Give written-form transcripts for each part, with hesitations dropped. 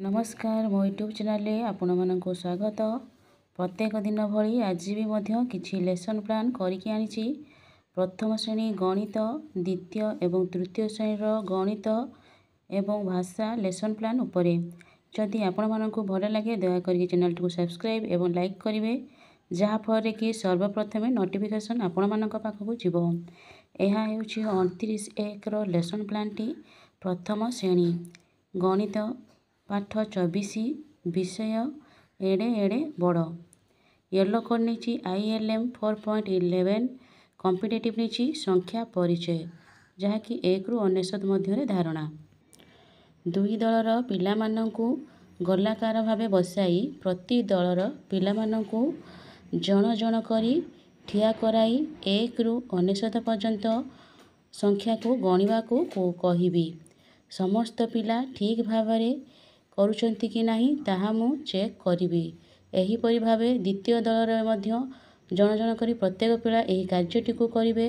नमस्कार मो YouTube channel आपण मानक स्वागत। प्रत्येक दिन भली आज भी किसी लेसन प्लान करके आनी। प्रथम श्रेणी गणित, द्वितीय एवं तृतीय श्रेणीर गणित एवं भाषा लेसन प्लान उपरे। जदि आपण मानक भल लगे दयाकोरी चैनल को सब्सक्राइब एवं लाइक करेंगे, जहाँफल कि सर्वप्रथमे नोटिफिकेशन आपण मानक पाखक जीव। यह हूँ 29(1) लेसन प्लान टी। प्रथम श्रेणी गणित पाठ 24 विषय एड़े एड़े बड़। येलो कोड नहीं ILM 4.11 कॉम्पिटिटिव नहीं संख्या परिचय, जहाँकि 1 ରୁ 99 मध्य धारणा। दुई दलर पिलामानंकु गलाकार भावे बसाई प्रति दलर पिलामानंकु जन जन करी ठिया कराई 1 ରୁ 99 पर्यंत संख्या को गणिबा को कहिबी। समस्त पिला ठीक भावरे करुचंती कि नहीं ताहा मु चेक करिबी। एहीपरि भावे द्वितीय दलर मध्य जन जन करी प्रत्येक पिला एही कार्यटी को करिवे।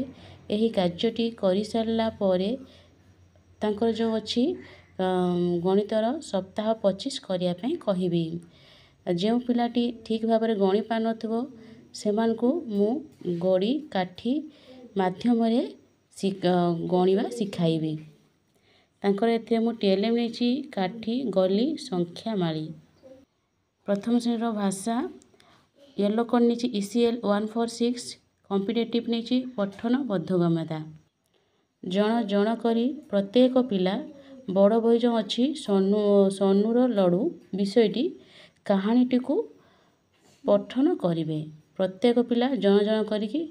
एही कार्यटी करि सारला परे तांकर जो अछि गणितर सप्ताह 25 करिया पई कहिबी। जो पिलाटी ठीक भावरे गणि पा नथबो सेमानकु मु गड़ी काठी माध्यम रे गणिबा सिखाइबी। तांकर एथे मु TLM नहीं काठी गली संख्या माली। प्रथम श्रेणीर भाषा येलो कोड नहीं ECL 146 कॉम्पिटिटिव नहीं पठन बोधगम्यता। जन जन करी प्रत्येक पिला बड़ बही जो अच्छी सनुर लड़ू विषयटी कहानीटी को पठन करिवे। प्रत्येक पिला जन जन करी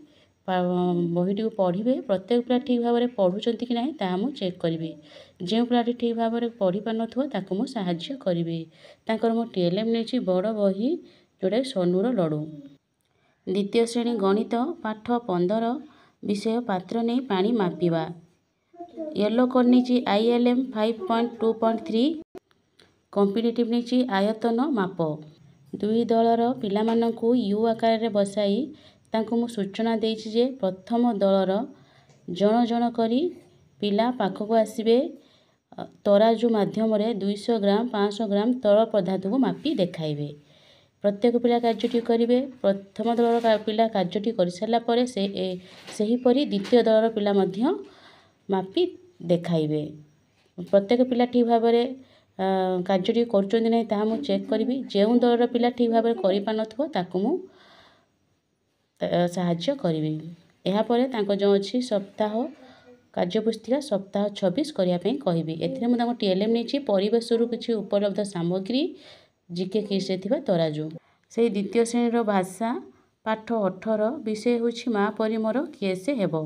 बहीटी को पढ़े। प्रत्येक पिला ठीक भाव में पढ़ुंट कि नहीं ताहा मु चेक करी। जो पिलाटी ठीक भाव में पढ़ी पार नथिबो ताको मु साहाय्य करी। तांकर मु TLM नहीं बड़ बही जोड़ा सनुर लड़ू। द्वितीय श्रेणी गणित पाठ 15 विषय पात्र नहीं पानी मापिबा। येलो कोड नहीं ILM 5.2.3 कॉम्पिटिटिव नहीं आयतन माप। दुई दलर पिलामानंकु यू आकार रे बसाई तांको मु सूचना देइछि जे प्रथम दलर जन जन करी पिला पाखक आसीबे। तराजू माध्यम रे 200 ग्राम 500 ग्राम तरल पदार्थ को मापी देखाइबे। प्रत्येक पिला कार्यटी करिवे। प्रथम दलर पिला कार्यटी कर सारला परे सेही परी द्वितीय दलर पिला मध्य मापी देखाइबे। प्रत्येक पिला ठीक भाव में कार्यटी करुचंती नहीं ताहा मु चेक करी। जो दलर पिला ठीक भाव में करि पा नथबो ताको मु साहाय्य करी। यहाँ पर तांको जो अच्छी सप्ताह कार्यपुस्तिका सप्ताह 26 करने कहबी। एथिरे मु तांको TLM नहीं परिवेश रु किछि उपलब्ध सामग्री जीके किसे थिबा तराजू। से द्वितीय श्रेणीर भाषा पाठ 18 विषय होछि मा परि मोर किए से हेबो।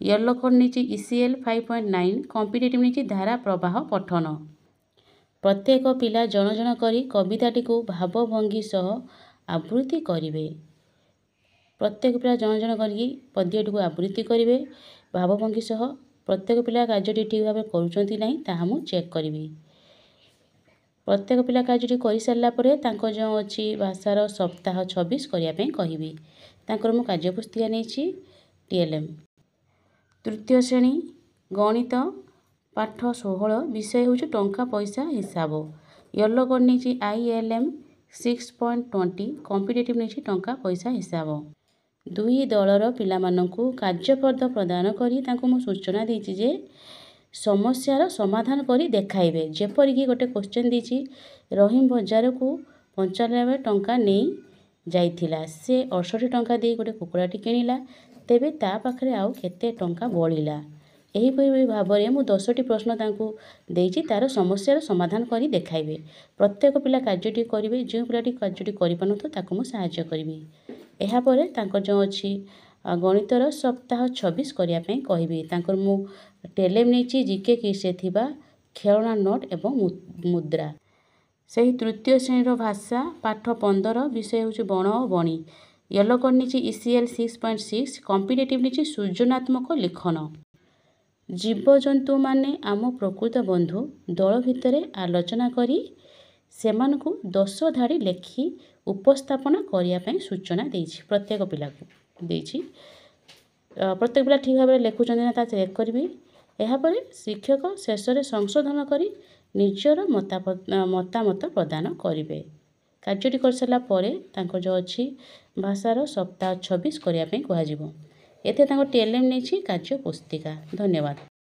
येलो कोड नहीं ECL 5.9 कॉम्पिटिटिव नहीं धारा प्रवाह पठन। प्रत्येक पिला जन जन करी कविताटी को भावभंगी सह आवृत्ति करिवे। प्रत्येक पिला जन जन करी पद्यटी को आवृत्ति करिवे भावभंगी सह। प्रत्येक पिला कार्यटी ठीक भाव करुचंती नहीं ताहा मु चेक करी। प्रत्येक पिला कार्यटी कर सारला परे तांको जो अच्छी भाषार सप्ताह 26 करने कहबी। तांकर मु कार्यपुस्तिका नहीं TLM। तृतीय श्रेणी गणित पाठ 16 विषय हूँ टंका पैसा हिसाब। येलो कोड नहीं ILM 6.20 कॉम्पिटिटिव नहीं टंका पैसा हिसाब। दुई दलर पिलामानंकु कार्यपद प्रदान करी तांको मु सूचना देइछि जे समस्यार समाधान करी देखाइबे। जेपरिक गोटे क्वेश्चन देछि रहीम बजार को 95 टंका नहीं जाइथिला। से 68 टंका दे गोटे कुकुड़ाटी किनिला, तेबे ता पाखरे आउ केते टंका बळिला। एहीपरि भावरे मु 10टी प्रश्न तांको देइछि तार समस्यार समाधान करी देखाइबे। प्रत्येक पिला कार्यटी करिवे। जो पिलाटी कार्यटी करि पानथो ताको मु सहाय्य करिबी। एहा परे तांकर जो अछि गणितर सप्ताह 26 करिया पई कहबी। तांकर मु TLM नहीं जीके किसे थिबा खेलना नोट एवं मुद्रा। सही तृतीय श्रेणीर भाषा पाठ 15 विषय हूँ बण और बणी। येलो कोड नहीं ECL 6.6 कॉम्पिटिटिव नहीं सृजनात्मक लिखन। जीवजंतु माने आम प्रकृत बंधु दल भितर आलोचना करी सेमानकु 10 धाड़ी लेखी उपस्थापना करिया पई सूचना देइछि। प्रत्येक पिला को देइछि। प्रत्येक पिला ठीक भाव में लेखुचंती ना ता चेक करी। यहाँ पर शिक्षक शेष में संशोधन करी ନିଜର ମତାମତ ପ୍ରଦାନ କରିବେ। କାର୍ଯ୍ୟଟି କରିସାରିଲା ପରେ ତାଙ୍କର ଯେଉଁ ଅଛି ଭାଷାର ସପ୍ତାହ 26 କରିବା ପାଇଁ କୁହାଯିବ। ଏଥିରେ ତାଙ୍କ TLM ନେଇଛି କାର୍ଯ୍ୟ ପୁସ୍ତିକା। ଧନ୍ୟବାଦ।